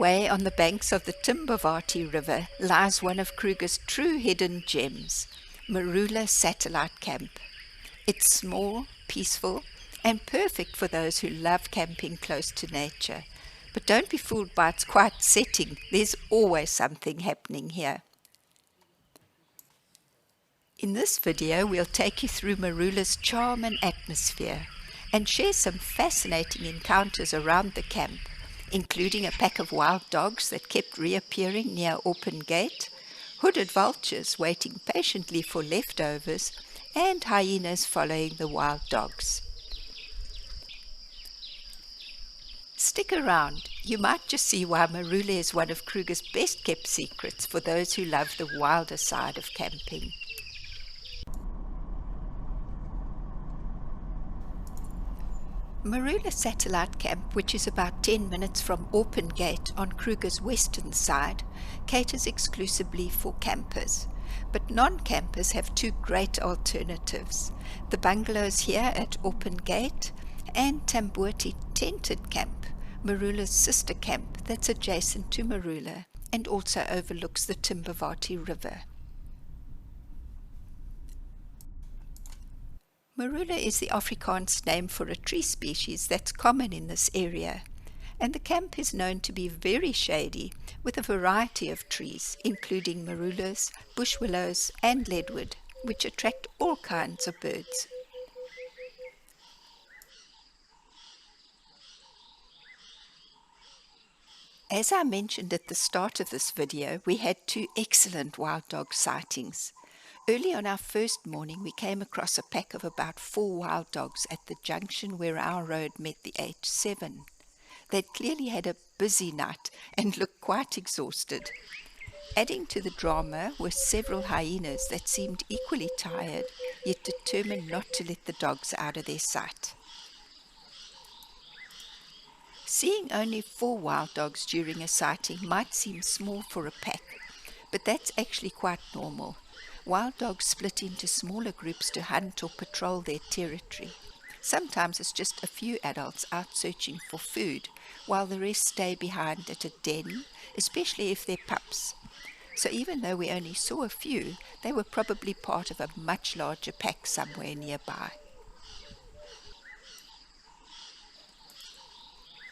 away on the banks of the Timbavati River lies one of Kruger's true hidden gems, Maroela Satellite Camp. It's small, peaceful, and perfect for those who love camping close to nature. But don't be fooled by its quiet setting. There's always something happening here. In this video, we'll take you through Maroela's charm and atmosphere and share some fascinating encounters around the camp, including a pack of wild dogs that kept reappearing near open gate, hooded vultures waiting patiently for leftovers, and hyenas following the wild dogs. Stick around. You might just see why Maroela is one of Kruger's best kept secrets for those who love the wilder side of camping. Maroela Satellite Camp, which is about 10 minutes from Open Gate on Kruger's western side, caters exclusively for campers. But non-campers have two great alternatives: the bungalows here at Open Gate and Timbavati Tented Camp, Maroela's sister camp that's adjacent to Maroela and also overlooks the Timbavati River. Maroela is the Afrikaans name for a tree species that's common in this area, and the camp is known to be very shady with a variety of trees, including maroelas, bush willows, and leadwood, which attract all kinds of birds. As I mentioned at the start of this video, we had two excellent wild dog sightings. Early on our first morning, we came across a pack of about 4 wild dogs at the junction where our road met the H7. They'd clearly had a busy night and looked quite exhausted. Adding to the drama were several hyenas that seemed equally tired, yet determined not to let the dogs out of their sight. Seeing only 4 wild dogs during a sighting might seem small for a pack, but that's actually quite normal. Wild dogs split into smaller groups to hunt or patrol their territory. Sometimes it's just a few adults out searching for food, while the rest stay behind at a den, especially if they're pups. So even though we only saw a few, they were probably part of a much larger pack somewhere nearby.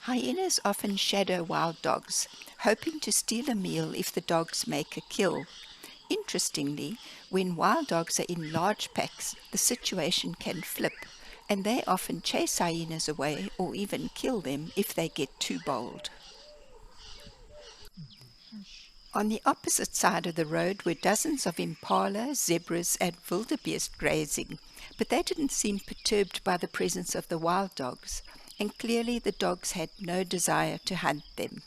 Hyenas often shadow wild dogs, hoping to steal a meal if the dogs make a kill. Interestingly, when wild dogs are in large packs, the situation can flip, and they often chase hyenas away or even kill them if they get too bold. On the opposite side of the road were dozens of impala, zebras, and wildebeest grazing, but they didn't seem perturbed by the presence of the wild dogs, and clearly the dogs had no desire to hunt them.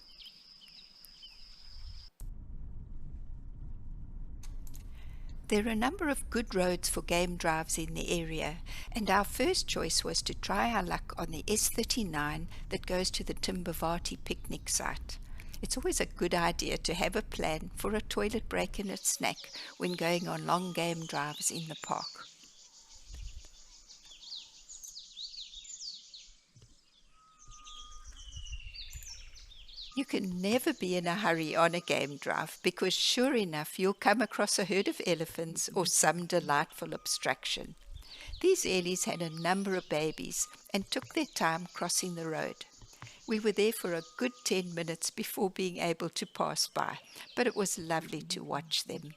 There are a number of good roads for game drives in the area, and our first choice was to try our luck on the S39 that goes to the Timbavati picnic site. It's always a good idea to have a plan for a toilet break and a snack when going on long game drives in the park. You can never be in a hurry on a game drive because sure enough you'll come across a herd of elephants or some delightful obstruction. These earlies had a number of babies and took their time crossing the road. We were there for a good 10 minutes before being able to pass by, but it was lovely to watch them.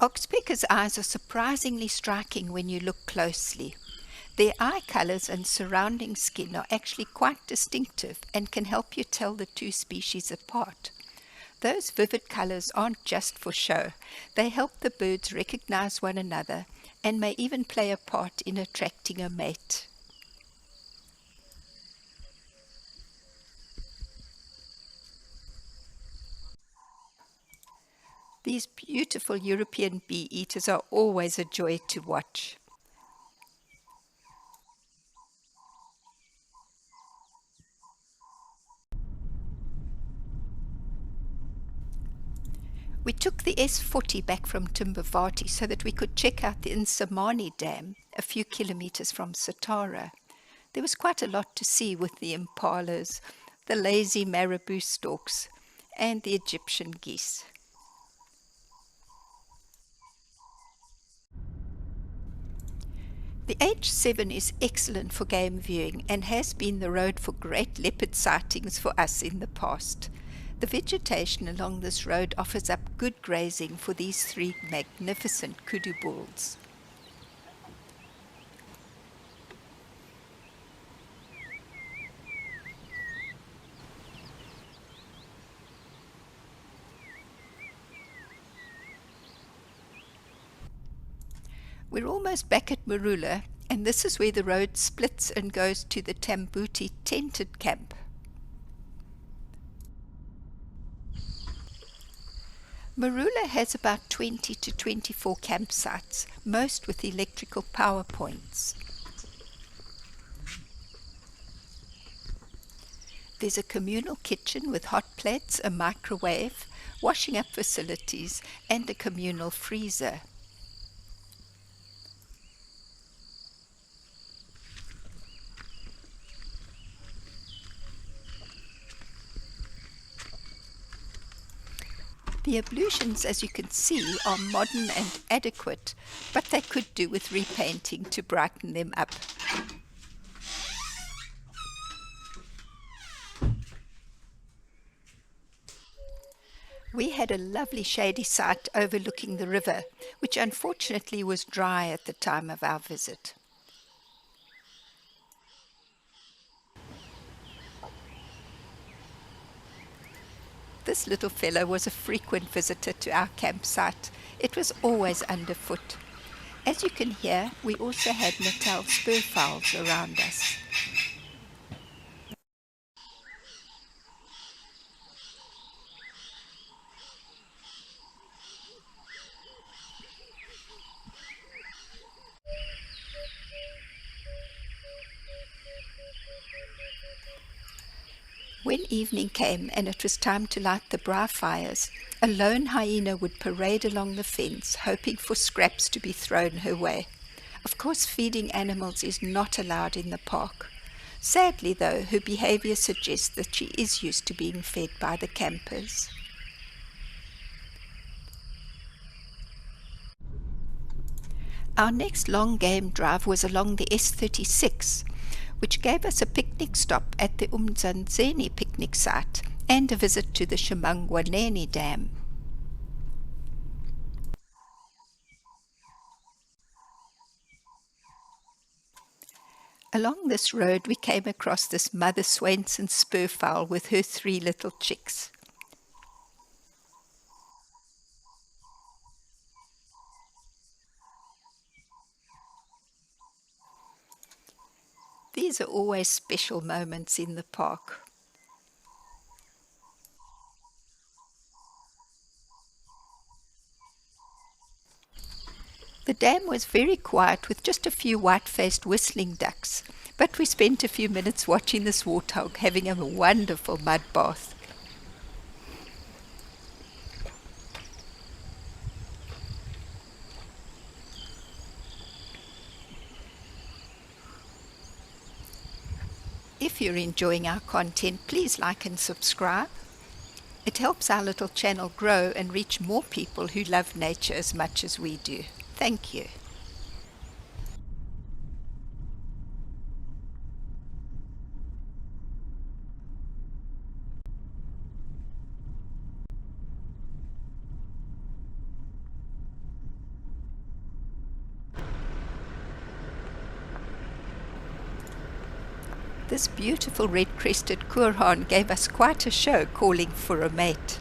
Oxpeckers' eyes are surprisingly striking when you look closely. Their eye colors and surrounding skin are actually quite distinctive and can help you tell the two species apart. Those vivid colors aren't just for show. They help the birds recognize one another and may even play a part in attracting a mate. These beautiful European bee-eaters are always a joy to watch. We took the S40 back from Timbavati so that we could check out the Insammani Dam a few kilometers from Satara. There was quite a lot to see with the impalas, the lazy marabou storks, and the Egyptian geese. The H7 is excellent for game viewing and has been the road for great leopard sightings for us in the past. The vegetation along this road offers up good grazing for these three magnificent kudu bulls. We're almost back at Maroela, and this is where the road splits and goes to the Timbavati tented camp. Maroela has about 20 to 24 campsites, most with electrical power points. There's a communal kitchen with hot plates, a microwave, washing up facilities, and a communal freezer. The ablutions, as you can see, are modern and adequate, but they could do with repainting to brighten them up. We had a lovely shady site overlooking the river, which unfortunately was dry at the time of our visit. This little fellow was a frequent visitor to our campsite. It was always underfoot. As you can hear, we also had Natal spurfowls around us. When evening came and it was time to light the braai fires, a lone hyena would parade along the fence, hoping for scraps to be thrown her way. Of course, feeding animals is not allowed in the park. Sadly, though, her behavior suggests that she is used to being fed by the campers. Our next long game drive was along the S36, which gave us a picnic stop at the Insammani picnic site and a visit to the Insammani Dam. Along this road we came across this Mother Swainson spurfowl with her 3 little chicks. These are always special moments in the park. The dam was very quiet with just a few white-faced whistling ducks, but we spent a few minutes watching this warthog having a wonderful mud bath. If you're enjoying our content, please like and subscribe. It helps our little channel grow and reach more people who love nature as much as we do. Thank you. This beautiful red-crested kurhan gave us quite a show calling for a mate.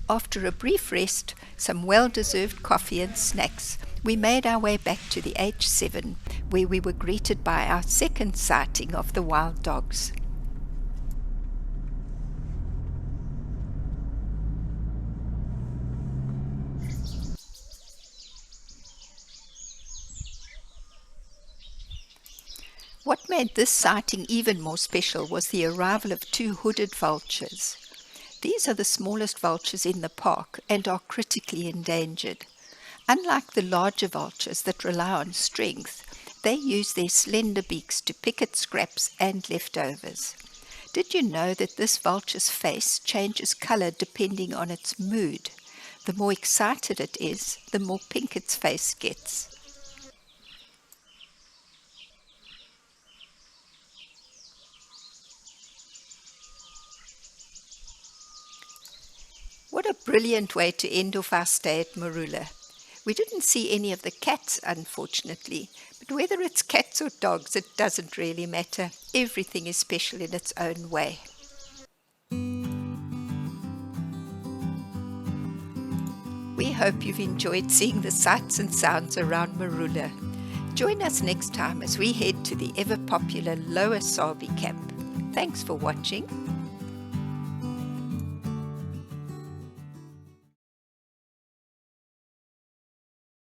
After a brief rest, some well-deserved coffee and snacks, We made our way back to the H7, where we were greeted by our second sighting of the wild dogs. What made this sighting even more special was the arrival of two hooded vultures. These are the smallest vultures in the park and are critically endangered. Unlike the larger vultures that rely on strength, they use their slender beaks to pick at scraps and leftovers. Did you know that this vulture's face changes color depending on its mood? The more excited it is, the more pink its face gets. What a brilliant way to end off our stay at Maroela. We didn't see any of the cats, unfortunately, but whether it's cats or dogs, it doesn't really matter. Everything is special in its own way. We hope you've enjoyed seeing the sights and sounds around Maroela. Join us next time as we head to the ever-popular Lower Sabi camp. Thanks for watching.